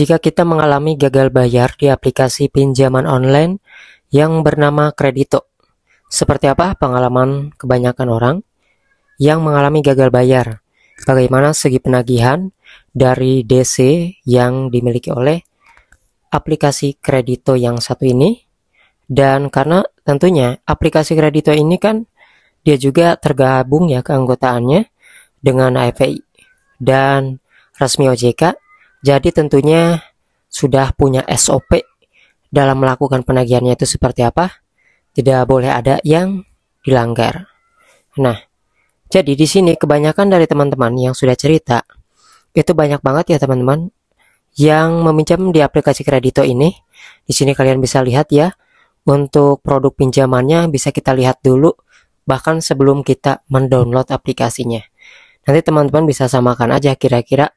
Jika kita mengalami gagal bayar di aplikasi pinjaman online yang bernama Kredito, seperti apa pengalaman kebanyakan orang yang mengalami gagal bayar? Bagaimana segi penagihan dari DC yang dimiliki oleh aplikasi Kredito yang satu ini? Dan karena tentunya aplikasi Kredito ini kan dia juga tergabung ya keanggotaannya dengan AFI dan resmi OJK. Jadi tentunya sudah punya SOP dalam melakukan penagihannya itu seperti apa. Tidak boleh ada yang dilanggar. Nah, jadi di sini kebanyakan dari teman-teman yang sudah cerita itu banyak banget ya teman-teman yang meminjam di aplikasi Kredito ini. Di sini kalian bisa lihat ya, untuk produk pinjamannya bisa kita lihat dulu bahkan sebelum kita mendownload aplikasinya. Nanti teman-teman bisa samakan aja kira-kira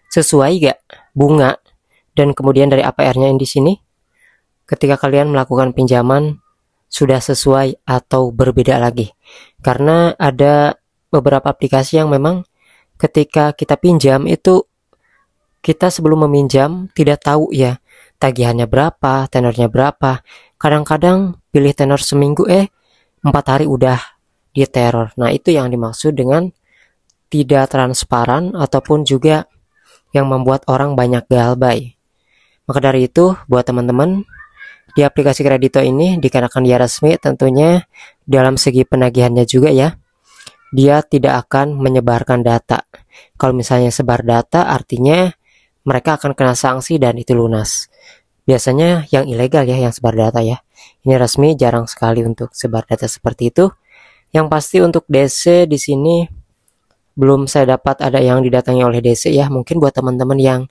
sesuai gak bunga dan kemudian dari APR-nya yang di sini ketika kalian melakukan pinjaman sudah sesuai atau berbeda lagi. Karena ada beberapa aplikasi yang memang ketika kita pinjam itu kita sebelum meminjam tidak tahu ya tagihannya berapa, tenornya berapa. Kadang-kadang pilih tenor seminggu 4 hari udah diteror. Nah, itu yang dimaksud dengan tidak transparan ataupun juga yang membuat orang banyak galbay. Maka dari itu buat teman-teman di aplikasi Kredito ini dikarenakan dia resmi, tentunya dalam segi penagihannya juga ya dia tidak akan menyebarkan data. Kalau misalnya sebar data artinya mereka akan kena sanksi dan itu lunas. Biasanya yang ilegal ya yang sebar data ya. Ini resmi, jarang sekali untuk sebar data seperti itu. Yang pasti untuk DC di sini belum saya dapat ada yang didatangi oleh DC ya. Mungkin buat teman-teman yang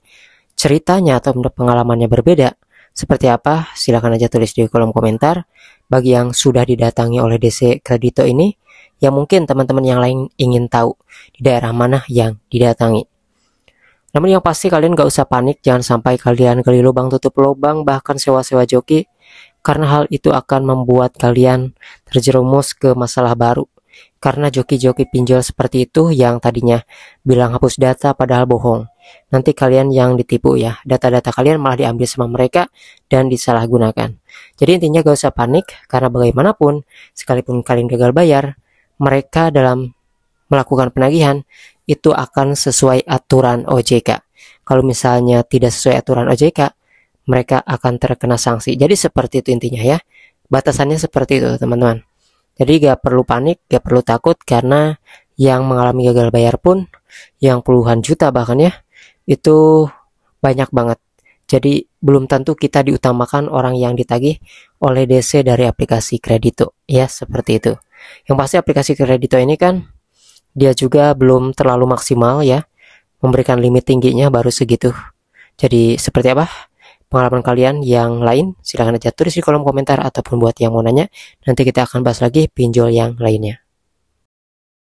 ceritanya atau pengalamannya berbeda seperti apa, silahkan aja tulis di kolom komentar. Bagi yang sudah didatangi oleh DC Kredito ini, yang mungkin teman-teman yang lain ingin tahu di daerah mana yang didatangi. Namun yang pasti kalian gak usah panik, jangan sampai kalian gali lubang tutup lubang, bahkan sewa-sewa joki, karena hal itu akan membuat kalian terjerumus ke masalah baru. Karena joki-joki pinjol seperti itu yang tadinya bilang hapus data padahal bohong. Nanti kalian yang ditipu ya, data-data kalian malah diambil sama mereka dan disalahgunakan. Jadi intinya gak usah panik, karena bagaimanapun sekalipun kalian gagal bayar, mereka dalam melakukan penagihan itu akan sesuai aturan OJK. Kalau misalnya tidak sesuai aturan OJK, mereka akan terkena sanksi. Jadi seperti itu intinya ya, batasannya seperti itu teman-teman. Jadi gak perlu panik, gak perlu takut, karena yang mengalami gagal bayar pun yang puluhan juta bahkan ya, itu banyak banget. Jadi belum tentu kita diutamakan orang yang ditagih oleh DC dari aplikasi Kredito ya, seperti itu. Yang pasti aplikasi Kredito ini kan dia juga belum terlalu maksimal ya, memberikan limit tingginya baru segitu. Jadi seperti apa pengalaman kalian yang lain? Silahkan aja tulis di kolom komentar, ataupun buat yang mau nanya nanti kita akan bahas lagi pinjol yang lainnya.